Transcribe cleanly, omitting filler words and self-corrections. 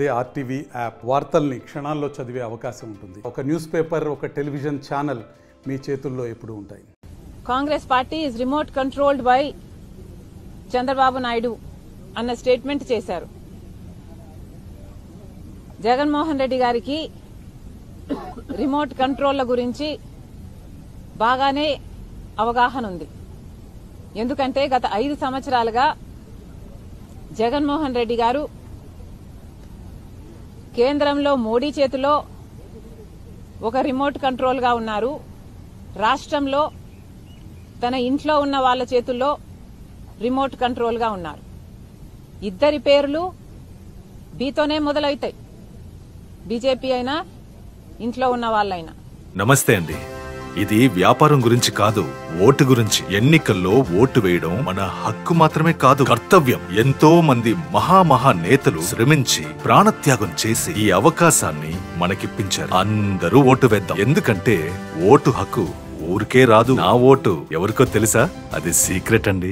అదే RTV app వార్తల్ని క్షణాల్లో చదివే అవకాశం ఉంటుంది. ఒక న్యూస్ పేపర్, ఒక టెలివిజన్ ఛానల్ మీ చేతుల్లో ఎప్పుడూ ఉంటాయి. Congress party is remote controlled by Chandrababu Naidu అన్న స్టేట్మెంట్ చేశారు. జగన్మోహన్ రెడ్డి గారికి రిమోట్ కంట్రోళ్ల గురించి బాగానే అవగాహన ఉంది. ఎందుకంటే గత 5 సంవత్సరాలుగా జగన్మోహన్ రెడ్డి గారు కేంద్రంలో మోడీ చేతిలో ఒక రిమోట్ కంట్రోల్ గా ఉన్నారు. రాష్ట్రంలో తన ఇంట్లో ఉన్న వాళ్ళ చేతుల్లో రిమోట్ కంట్రోల్ గా ఉన్నారు. ఇద్దరి పేర్లు బీతోనే మొదలవుతాయి. బీజేపీ అయినా ఇంట్లో ఉన్న వాళ్ళైనా. నమస్తే అండి. ఇది వ్యాపారం గురించి కాదు, ఓటు గురించి. ఎన్నికల్లో ఓటు వేయడం మన హక్కు మాత్రమే కాదు, కర్తవ్యం. ఎంతో మంది మహా నేతలు శ్రమించి ప్రాణత్యాగం చేసి ఈ అవకాశాన్ని మనకిప్పించారు. అందరూ ఓటు వేద్దాం. ఎందుకంటే ఓటు హక్కు ఊరికే రాదు. నా ఓటు ఎవరికో తెలుసా? అది సీక్రెట్ అండి.